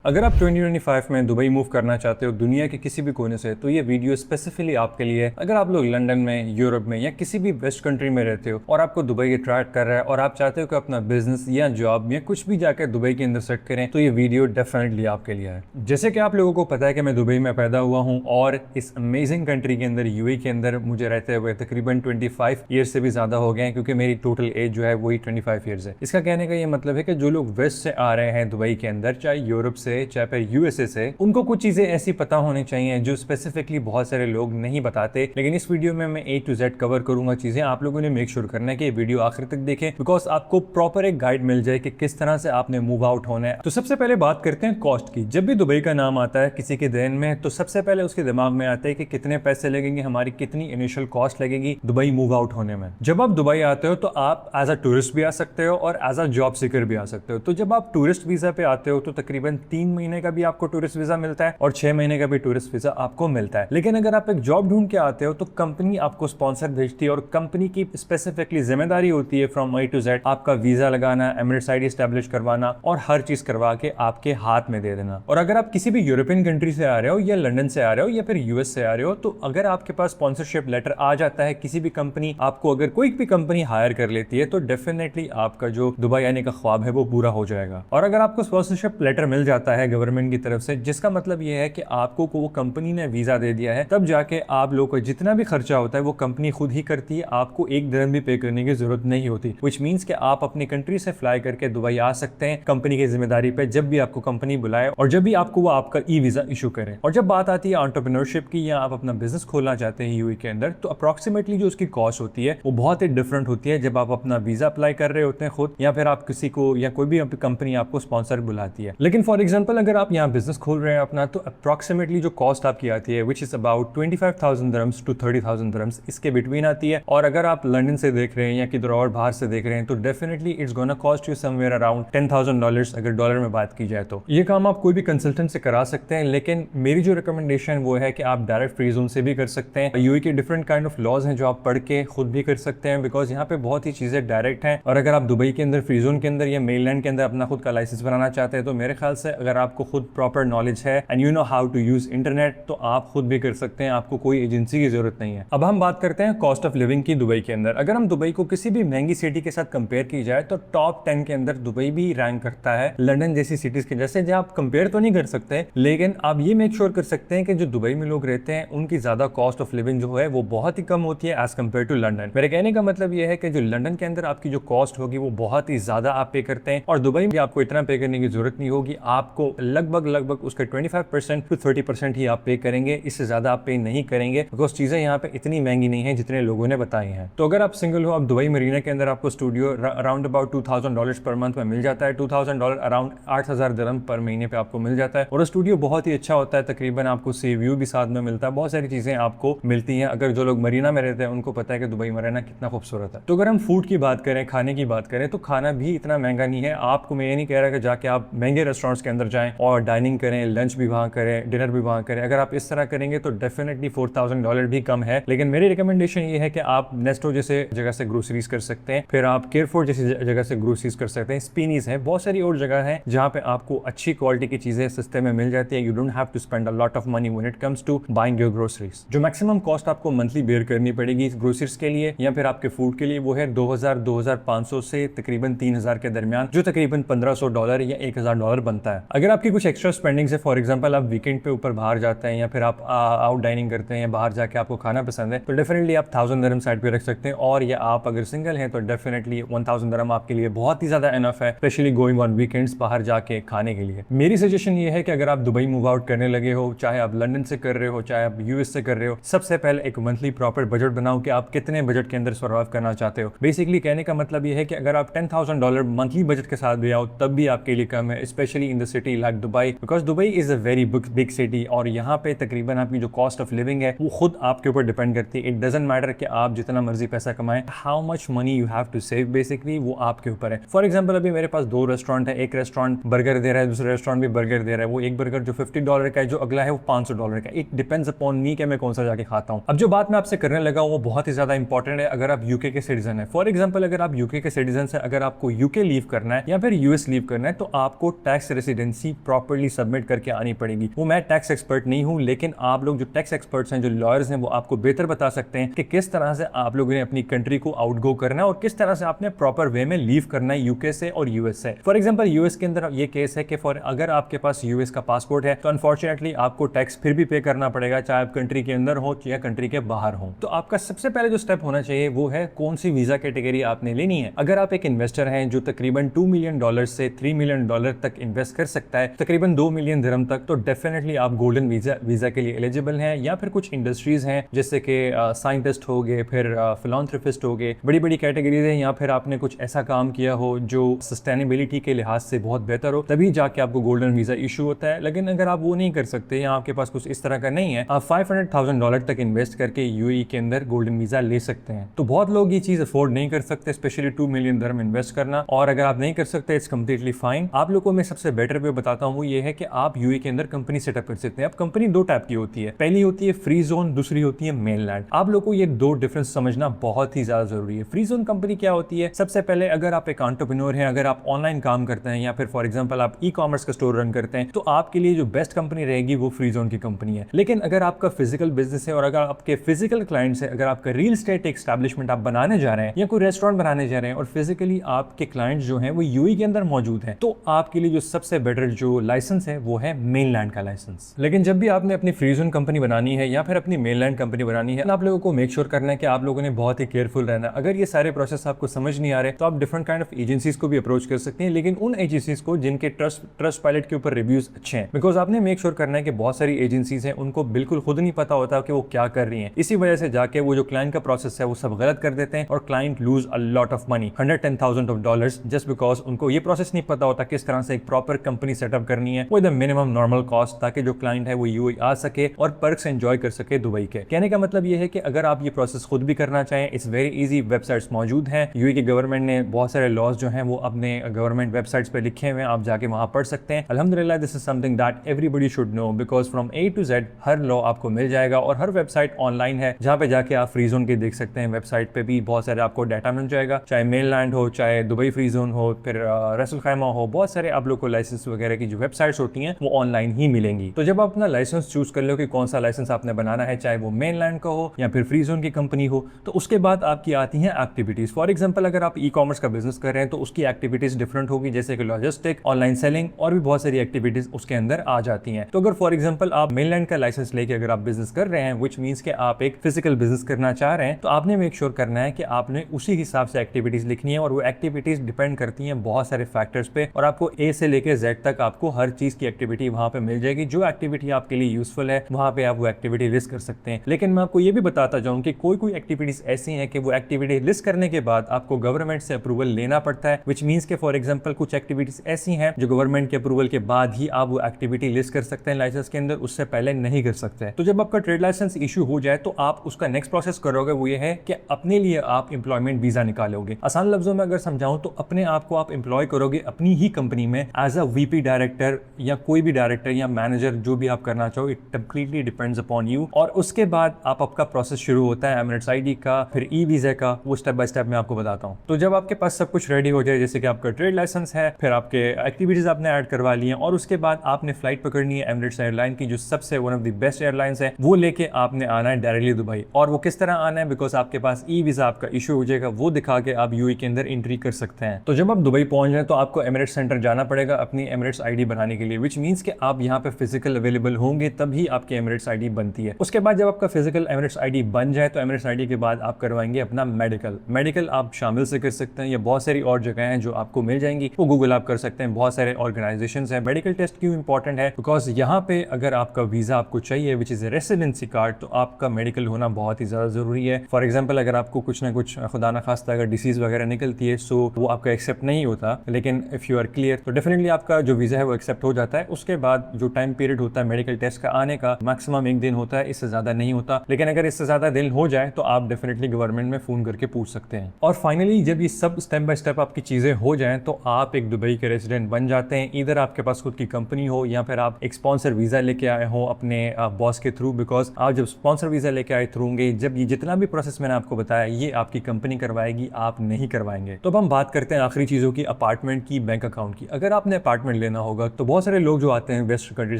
अगर आप 2025 में दुबई मूव करना चाहते हो दुनिया के किसी भी कोने से, तो ये वीडियो स्पेसिफिकली आपके लिए है। अगर आप लोग लंदन में, यूरोप में या किसी भी वेस्ट कंट्री में रहते हो और आपको दुबई अट्रैक्ट कर रहा है और आप चाहते हो कि अपना बिजनेस या जॉब या कुछ भी जाकर दुबई के अंदर सेट करें, तो ये वीडियो डेफिनेटली आपके लिए है। जैसे कि आप लोगों को पता है कि मैं दुबई में पैदा हुआ हूँ और इस अमेजिंग कंट्री के अंदर, यूएई के अंदर मुझे रहते हुए तकरीबन 25 ईयर्स से भी ज्यादा हो गए हैं, क्योंकि मेरी टोटल एज जो है वही 25 ईयर्स है। इसका कहने का ये मतलब है कि जो लोग वेस्ट से आ रहे हैं दुबई के अंदर, चाहे यूरोप से चाहे फिर यूएसए से, उनको कुछ चीजें ऐसी पता होनी चाहिए जो स्पेसिफिकली बहुत सारे लोग नहीं बताते। लेकिन इस वीडियो में मैं A to Z कवर करूंगा चीजें। आप लोगों ने मेक श्योर करना है कि ये वीडियो आखिर तक देखें, बिकॉज आपको प्रॉपर एक गाइड मिल जाए कि किस तरह से आपने मूव आउट होना है। तो सबसे पहले बात करते हैं कॉस्ट की। जब भी दुबई का नाम आता है किसी के ध्यान में, तो सबसे पहले उसके दिमाग में आता है कि कितने पैसे लगेंगे, हमारी कितनी इनिशियल कॉस्ट लगेगी दुबई मूव आउट होने में। जब आप दुबई आते हो तो आप एज अ टूरिस्ट भी आ सकते हो और एज अ जॉब सीकर भी आ सकते हो। तो जब आप टूरिस्ट वीजा पे आते हो तो तकरीबन 3 महीने का भी आपको टूरिस्ट वीजा मिलता है और 6 महीने का भी टूरिस्ट वीजा आपको मिलता है। लेकिन अगर आप एक जॉब ढूंढ के आते हो तो कंपनी आपको स्पॉन्सर भेजती है और कंपनी की स्पेसिफिकली जिम्मेदारी होती है फ्रॉम A to Z आपका वीजा लगाना, एमिरेट्स आईडी एस्टैब्लिश करवाना और हर चीज करवा के आपके हाथ में दे देना। और अगर आप किसी भी यूरोपियन कंट्री से आ रहे हो या लंदन से आ रहे हो या फिर यूएस से आ रहे हो, तो अगर आपके पास स्पॉन्सरशिप लेटर आ जाता है, किसी भी कंपनी आपको, अगर कोई भी कंपनी हायर कर लेती है, तो डेफिनेटली आपका जो दुबई आने का ख्वाब है वो पूरा हो जाएगा। और अगर आपको स्पॉन्सरशिप लेटर मिल जाता है गवर्नमेंट की तरफ से, जिसका मतलब ये है कि आपको वो कंपनी ने वीजा दे दिया है, तब जाके आप लोगों को जितना भी खर्चा होता है वो कंपनी खुद ही करती है। आपको एक दिरहम भी पे करने की जरूरत नहीं होती, विच मींस कि आप अपनी कंट्री से फ्लाई करके दुबई आ सकते हैं कंपनी की जिम्मेदारी पे, जब भी आपको कंपनी बुलाए और जब भी आपको वो आपका ई वीजा इशू करे। और जब बात आती है एंटरप्रेन्योरशिप की, या आप अपना बिजनेस खोलना चाहते हैं यूएई के अंदर, तो अप्रोक्सीमेटली जो उसकी कॉस्ट होती है वो बहुत ही डिफरेंट होती है जब आप अपना वीजा अप्लाई कर रहे होते हैं खुद, या फिर आप किसी को या कोई भी कंपनी आपको स्पॉन्सर बुलाती है। लेकिन फॉर एग्जाम्पल अगर आप यहाँ बिजनेस खोल रहे हैं अपना, तो अप्रोक्सीमेटली जो कॉस्ट आपकी आती है which is about 25,000 dirhams to 30,000 dirhams, इसके बिटवीन आती है। और अगर आप लंदन से देख रहे हैं या किधर और बाहर से देख रहे हैं, तो definitely it's gonna cost you somewhere around $10,000 अगर डॉलर में बात की जाए तो। ये काम आप कोई भी कंसल्टेंट से करा सकते हैं, लेकिन मेरी जो रिकमेंडेशन वो है कि आप डायरेक्ट फ्री जोन से भी कर सकते हैं। यूएई के डिफरेंट काइंड ऑफ लॉज हैं जो आप पढ़ के खुद भी कर सकते हैं, बिकॉज यहाँ पे बहुत ही चीजें डायरेक्ट हैं। और अगर आप दुबई के अंदर, फ्री जोन के अंदर या मेनलैंड के अंदर अपना खुद का लाइसेंस बनाना चाहते हैं, तो मेरे ख्याल से अगर आपको खुद प्रॉपर नॉलेज है and you know how to use internet, तो आप खुद भी कर सकते हैं, आपको कोई एजेंसी की जरूरत नहीं है। अब हम बात करते हैं कॉस्ट ऑफ लिविंग की दुबई के अंदर। अगर हम दुबई को किसी भी महंगी सिटी के साथ कंपेयर की जाए, तो टॉप 10 के अंदर दुबई भी रैंक करता है लंदन जैसी सिटीज के जैसे। जहाँ आप कंपेयर तो नहीं कर सकते, लेकिन आप ये मेक श्योर कर सकते हैं कि जो दुबई में लोग रहते हैं उनकी ज्यादा कॉस्ट ऑफ लिविंग जो है वो बहुत ही कम होती है एज कम्पेयर टू लंदन। मेरे कहने का मतलब ये है कि जो लंदन के अंदर आपकी जो कॉस्ट होगी वो बहुत ही ज्यादा आप पे करते हैं, और दुबई में आपको इतना पे करने की जरूरत नहीं होगी। आपको लगभग उसके 25% to 30% ही आप पे करेंगे, इससे ज्यादा आप पे नहीं करेंगे, बिकॉज चीजें यहाँ पे इतनी महंगी नहीं है जितने लोगों ने बताई हैं। तो अगर आप सिंगल हो, आप दुबई मरीना के अंदर आपको studio around about $2,000 per month में मिल जाता है। $2,000 अराउंड 8,000 दिरहम पर महीने पे आपको मिल जाता है, और स्टूडियो बहुत ही अच्छा होता है। तकरीबन आपको सी व्यू भी साथ में मिलता है, बहुत सारी चीजें आपको मिलती हैं। अगर जो लोग मरीना में रहते हैं उनको पता है कि दुबई मरीना कितना खूबसूरत है। तो अगर हम फूड की बात करें, खाने की बात करें, तो खाना भी इतना महंगा नहीं है। आपको मैं ये नहीं कह रहा कि जाके आप महंगे रेस्टोरेंट्स के अंदर जाएं और डाइनिंग करें, लंच भी वहाँ करें, डिनर भी वहाँ करें। अगर आप इस तरह करेंगे तो डेफिनेटली $4,000 भी कम है। लेकिन मेरी रिकमेंडेशन ये है कि आप नेस्टो जैसे जगह से ग्रोसरीज कर सकते हैं, फिर आप केयरफोर्ड जैसी जगह से ग्रोसरीज कर सकते हैं, स्पीनीज है, बहुत सारी और जगह है जहाँ पे आपको अच्छी क्वालिटी की चीजें सस्ते में मिल जाती है। You don't have to spend a lot of money when it comes to buying your groceries. जो मैक्सिमम कॉस्ट आपको मंथली बेयर करनी पड़ेगी इस ग्रोसरीज के लिए या फिर आपके फूड के लिए, वो है 2,500 से तकरीबन 3,000 के दरमियान, जो तकरीबन $1,500 या $1,000 बनता है। अगर आपकी कुछ एक्स्ट्रा स्पेंडिंग्स है, फॉर एग्जाम्पल आप वीकेंड पे ऊपर बाहर जाते हैं या फिर आप आउट डाइनिंग करते हैं या बाहर जाके आपको खाना पसंद है, तो डेफिनेटली आप 1,000 दिरहम साइड पे रख सकते हैं। और या आप अगर सिंगल हैं तो डेफिनेटली 1,000 दिरहम आपके लिए बहुत ही ज्यादा इनफ है, स्पेशली गोइंग ऑन वीकेंड्स बाहर जाके खाने के लिए। मेरी सजेशन ये है कि अगर आप दुबई मूव आउट करने लगे हो, चाहे आप लंदन से कर रहे हो चाहे आप यूएस से कर रहे हो, सबसे पहले एक मंथली प्रॉपर बजट बनाओ कि आप कितने बजट के अंदर सर्वाइव करना चाहते हो। बेसिकली कहने का मतलब ये है कि अगर आप $10,000 मंथली बजट के साथ भी आओ तब भी आपके लिए कम है, specially in the city like Dubai, because Dubai is a very big city और यहाँ पे तकरीबन आपकी जो कॉस्ट ऑफ लिविंग है वो खुद आपके ऊपर डिपेंड करती है। इट डजंट मैटर कि आप जितना मर्जी पैसा कमाएं, how much money you have to save, basically वो आपके ऊपर है। फॉर एग्जांपल अभी मेरे पास 2 रेस्टोरेंट है, एक रेस्टोरेंट बर्गर दे रहा है, दूसरा रेस्टोरेंट भी बर्गर दे रहा है। वो एक बर्गर जो $50 का है, जो अगला है वो $500 का। इट डिपेंड्स अपॉन मी कि मैं कौन सा जाके खाता हूँ। अब जो बात मैं आपसे करने लगा वो बहुत ही ज्यादा इंपॉर्टेंट है। अगर आप यूके के सिटीजन है, फॉर एग्जाम्पल अगर आप यूके के सिटीजन है, अगर आपको यूके लीव करना है या फिर यूएस लीव करना है, तो आपको tax residency vacancy properly submit करके आनी पड़ेगी। वो मैं टैक्स एक्सपर्ट नहीं हूँ, लेकिन आप लोग जो टैक्स एक्सपर्ट्स हैं, जो लॉयर्स हैं, वो आपको बेहतर बता सकते हैं कि किस तरह से आप लोगों ने अपनी कंट्री को आउटगो करना है और किस तरह से आपने प्रॉपर वे में लीव करना है यूके से और यूएस से। फॉर एग्जांपल यूएस के अंदर ये केस है कि अगर आपके पास यूएस का पासपोर्ट है तो अनफॉर्चुनेटली आपको टैक्स फिर भी पे करना पड़ेगा, चाहे आप कंट्री के अंदर हो या कंट्री के बाहर हो। तो आपका सबसे पहले जो स्टेप होना चाहिए वो है कौन सी वीजा कैटेगरी आपने लेनी है। अगर आप एक इन्वेस्टर हैं जो तकरीबन $2 मिलियन से $3 मिलियन तक इन्वेस्ट कर सकता है, तकरीबन 2 मिलियन दिरहम तक, तो डेफिनेटली आप गोल्डन वीजा के लिए एलिजिबल हैं। या फिर कुछ इंडस्ट्रीज हैं जैसे कि साइंटिस्ट हो गए, फिर फिलांथ्रोपिस्ट हो गए, बड़ी बड़ी कैटेगरीज हैं। या फिर आपने कुछ ऐसा काम किया हो जो सस्टेनेबिलिटी के लिहाज से बहुत बेहतर हो, तभी जाके आपको गोल्डन वीजा इशू होता है। लेकिन अगर आप वो नहीं कर सकते या आपके पास कुछ इस तरह का नहीं है, आप $500,000 तक इन्वेस्ट करके यूएई के अंदर गोल्डन वीजा ले सकते हैं। तो बहुत लोग ये चीज अफोर्ड नहीं कर सकते, स्पेशली 2 मिलियन दिरहम इन्वेस्ट करना। और अगर आप नहीं कर सकते, इट्स कंप्लीटली फाइन। आप लोगों को मैं सबसे बेटर वे बताता हूँ, वो ये है कि आप यूएई के अंदर कंपनी सेटअप कर सकते हैं। अब कंपनी दो टाइप की होती है, पहली होती है फ्री जोन, दूसरी होती है मेनलैंड। आप लोगों को ये दो डिफरेंस समझना बहुत ही ज्यादा जरूरी है। फ्री जोन कंपनी क्या होती है? सबसे पहले अगर आप एक एंटरप्रेन्योर हैं, अगर आप ऑनलाइन काम करते हैं या फिर फॉर एग्जांपल आप ई कॉमर्स का स्टोर रन करते हैं, तो आपके लिए जो बेस्ट कंपनी रहेगी वो फ्री जोन की कंपनी है। लेकिन अगर आपका फिजिकल बिजनेस है और अगर आपके फिजिकल क्लाइंट्स है, अगर आपका रियल एस्टेट एस्टैब्लिशमेंट आप बनाने जा रहे हैं या कोई रेस्टोरेंट बनाने जा रहे हैं और फिजिकली आपके क्लाइंट्स जो हैं वो यूएई के अंदर मौजूद हैं, तो आपके लिए जो सबसे बेटर जो लाइसेंस है वो है मेनलैंड का लाइसेंस। लेकिन जब भी आपने अपनी फ्री जोन कंपनी बनानी है या फिर अपनी मेनलैंड कंपनी बनानी है, आप लोगों को मेक श्योर करना है कि आप लोगों ने बहुत ही केयरफुल रहना है। अगर ये सारे प्रोसेस आपको समझ नहीं आ रहे तो आप डिफरेंट काइंड ऑफ एजेंसीज को भी अप्रोच कर सकते हैं, लेकिन उन एजेंसीज को जिनके ट्रस्ट पायलट के ऊपर रिव्यूज अच्छे हैं। बिकॉज आपने मेक श्योर करना है कि बहुत सारी एजेंसीज हैं, उनको बिल्कुल खुद नहीं पता होता कि वो क्या कर रही हैं। इसी वजह से जाके वो जो क्लाइंट का प्रोसेस है वो सब गलत कर देते हैं और client lose a lot of money, $110,000 just because उनको ये प्रोसेस नहीं पता होता किस तरह से एक प्रॉपर कंपनी सेटअप करनी है with the minimum normal cost, ताकि जो क्लाइंट है वो यूएई आ सके और पर्क्स एंजॉय कर सके दुबई के। कहने का मतलब ये है कि अगर आप ये प्रोसेस खुद भी करना चाहें, इट्स वेरी इजी। वेबसाइट्स मौजूद हैं, यूएई की गवर्नमेंट ने बहुत सारे लॉज जो हैं वो अपने गवर्नमेंट वेबसाइट्स पे लिखे हुए हैं, आप जाके वहां पढ़ सकते हैं। अल्हम्दुलिल्लाह this is something that everybody should know, because from A to Z हर लॉ आपको मिल जाएगा और हर वेबसाइट ऑनलाइन है जहां पे जाके आप फ्री जोन के देख सकते हैं। वेबसाइट पे भी बहुत सारे आपको डाटा मिल जाएगा, चाहे मेनलैंड हो, चाहे दुबई फ्री जोन हो, फिर रस अल खैमा हो, बहुत सारे आप लोग को लाइसेंस वगैरह की जो वेबसाइट्स होती हैं वो ऑनलाइन ही मिलेंगी। तो जब आप अपना लाइसेंस चूज कर लो कि कौन सा लाइसेंस आपने बनाना है, चाहे वो मेनलैंड का हो या फिर फ्री जोन की कंपनी हो, तो उसके बाद आपकी आती हैं एक्टिविटीज। फॉर एग्जांपल अगर आप ई कॉमर्स का बिजनेस कर रहे हैं तो उसकी एक्टिविटीज डिफरेंट होगी, जैसे कि लॉजिस्टिक, ऑनलाइन सेलिंग और भी बहुत सारी एक्टिविटीज उसके अंदर आ जाती हैं। तो अगर फॉर एग्जांपल आप मेनलैंड का लाइसेंस लेके अगर आप बिजनेस कर रहे हैं, व्हिच मींस कि आप एक फिजिकल बिजनेस करना चाह रहे हैं, तो आपने मेक श्योर करना है कि आपने उसी हिसाब से एक्टिविटीज लिखनी है और वो एक्टिविटीज डिपेंड करती हैं बहुत सारे फैक्टर्स पे और आपको ए से लेकर जेड तक आपको हर चीज की एक्टिविटी वहां पे मिल जाएगी। जो एक्टिविटी आपके लिए यूजफुल है वहां पे आप वो एक्टिविटी लिस्ट कर सकते हैं। लेकिन मैं आपको ये भी बताता जाऊं कि कोई एक्टिविटीज ऐसी हैं कि वो एक्टिविटी लिस्ट करने के बाद आपको गवर्नमेंट से अप्रूवल लेना पड़ता है, व्हिच मींस के फॉर एग्जांपल कुछ एक्टिविटीज ऐसी हैं जो गवर्नमेंट के अप्रूवल के बाद ही आप वो एक्टिविटी लिस्ट कर सकते हैं लाइसेंस के अंदर, उससे पहले नहीं कर सकते। तो जब आपका ट्रेड लाइसेंस इशू हो जाए तो आप उसका नेक्स्ट प्रोसेस करोगे, वो ये है कि अपने लिए आप एम्प्लॉयमेंट वीजा निकालोगे। आसान लफ्जों में अगर समझाऊं तो अपने आप को आप एम्प्लॉय करोगे अपनी ही कंपनी में एज अ वीपी डायरेक्टर या कोई भी डायरेक्टर या मैनेजर, जो भी आप करना चाहो, it completely depends upon you. और उसके बाद आपका प्रोसेस शुरू होता है एमिरेट्स आईडी का, फिर ई वीजा का, वो स्टेप बाय स्टेप मैं आपको बताता हूँ। तो जब आपके पास सब कुछ रेडी हो जाए, जैसे कि आपका ट्रेड लाइसेंस है, फिर आपके एक्टिविटीज आपने ऐड करवा ली हैं और उसके बाद आपने फ्लाइट पकड़नी है एमिरेट्स एयरलाइन की, जो सबसे one of the best airlines है, वो लेके आपने आना है डायरेक्टली दुबई। और वो किस तरह आना है, बिकॉज आपके पास ई वीजा आपका इशू हो जाएगा, वो दिखा के आप यूएई के अंदर एंट्री कर सकते हैं। तो जब आप दुबई पहुंच जाए तो आपको एमिरेट्स सेंटर जाना पड़ेगा अपनी एमिरेट्स आईडी बनाने के लिए, व्हिच मींस कि आप यहाँ पे फिजिकल अवेलेबल होंगे तभी आपकी एमिरेट्स आईडी बनती है। उसके बाद जब आपका फिजिकल एमिरेट्स आईडी बन जाए तो एमिरेट्स आईडी के बाद आप करवाएंगे अपना मेडिकल आप शामिल से कर सकते हैं, या बहुत सारी और जगह हैं जो आपको मिल जाएंगी, वो गूगल आप कर सकते हैं, बहुत सारे ऑर्गेनाइजेशंस हैं। मेडिकल टेस्ट क्यों इंपॉर्टेंट है, बिकॉज यहाँ पे अगर आपका वीजा आपको चाहिए विच इज रेसिडेंसी कार्ड, तो आपका मेडिकल होना बहुत ही ज्यादा जरूरी है। फॉर एग्जाम्पल अगर आपको कुछ ना कुछ खुदा ना खास्ता अगर डिसीज वगैरह निकलती है, सो वो आपका एक्सेप्ट नहीं होता, लेकिन इफ यू आर क्लियर तो डेफिनेटली आपका जो वीजा है वो एक्सेप्ट हो जाता है। उसके बाद जो टाइम पीरियड होता है मेडिकल टेस्ट का आने का, मैक्सिमम 1 दिन होता है, इससे ज्यादा नहीं होता। लेकिन अगर इससे ज्यादा दिन हो जाए तो आप डेफिनेटली गवर्नमेंट में फोन करके पूछ सकते हैं। और फाइनली जब ये सब स्टेप बाय स्टेप आपकी चीजें हो जाएं तो आप एक दुबई के रेजिडेंट बन जाते हैं। इधर आपके पास खुद की कंपनी हो या फिर आप एक स्पॉन्सर वीजा लेके आए हो अपने बॉस के थ्रू, बिकॉज आप जब स्पॉन्सर वीजा लेके आए थ्रू होंगे, जब ये जितना भी प्रोसेस मैंने आपको बताया ये आपकी कंपनी करवाएगी, आप नहीं करवाएंगे। तो अब हम बात करते हैं आखिरी चीजों की, अपार्टमेंट की, बैंक अकाउंट की। अगर आपने अपार्टमेंट लेना होगा। तो बहुत सारे लोग जो आते हैं वेस्ट कंट्री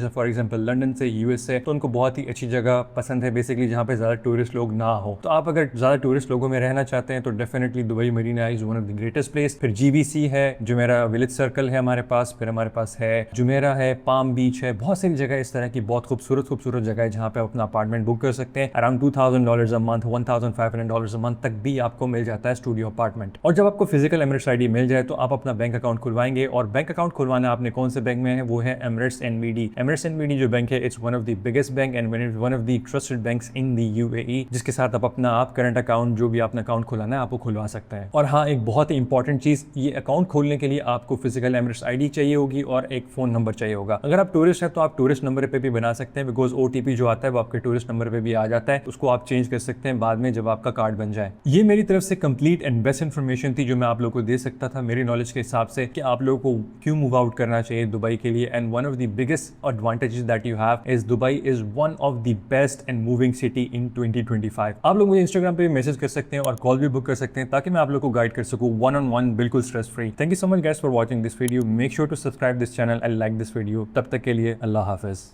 से, फॉर एग्जांपल लंदन से, यूएस से, तो उनको बहुत ही अच्छी जगह पसंद है बेसिकली जहाँ पे ज़्यादा टूरिस्ट लोग ना हो। तो आप अगर ज़्यादा टूरिस्ट लोगों में रहना चाहते हैं तो definitely Dubai Marina is one of the greatest place. फिर जीबीसी है, जुमेरा विलेज सर्कल है हमारे पास, फिर हमारे पास है जुमेरा है, पाम बीच है, बहुत सारी जगह इस तरह की बहुत खूबसूरत जगह है जहाँ पे आप अपना अपार्टमेंट बुक कर सकते हैं। Around $2,000 a month, $1,500 a month तक भी आपको मिल जाता है स्टूडियो अपार्टमेंट। और जब आपको फिजिकल एमिरेट्स आईडी मिल जाए तो आप अपना बैंक अकाउंट खुलवाएंगे। और बैंक अकाउंट खुलवाना आपने कौन से बैंक में है, वो है एमिरेट्स एनबीडी। एमिरेट्स एनबीडी जो बैंक है, it's one of the biggest bank and one of the trusted banks in the UAE, जिसके साथ आप करंट अकाउंट जो भी आपने अकाउंट खुलाना है आपको खुलवा सकते हैं। और हाँ, एक बहुत ही इंपॉर्टेंट चीज, ये अकाउंट खोलने के लिए आपको फिजिकल एमिरेट्स आईडी चाहिए होगी और एक फोन नंबर चाहिए होगा। अगर आप टूरिस्ट हैं तो आप टूरिस्ट नंबर पे भी बना सकते हैं, बिकॉज ओटीपी जो आता है वो आपके टूरिस्ट नंबर पे भी आ जाता है। उसको आप चेंज कर सकते हैं बाद में जब आपका कार्ड बन जाए। ये मेरी तरफ से कंप्लीट एंड बेस्ट इन्फॉर्मेशन थी जो मैं आप लोगों को दे सकता था मेरी नॉलेज के हिसाब से, कि आप लोगों को क्यों मूव आउट करना चाहिए दुबई के लिए। And one of the biggest advantages that you have is Dubai is one of the best and moving city in 2025। आप लोग मुझे इंस्टाग्राम पे मैसेज कर सकते हैं और कॉल भी बुक कर सकते हैं ताकि मैं आप लोग को गाइड कर सकूं वन ऑन वन, बिल्कुल stress free. Thank you so much guys for watching this video. Make sure to subscribe this channel and like this video. तब तक के लिए अल्लाह हाफिज।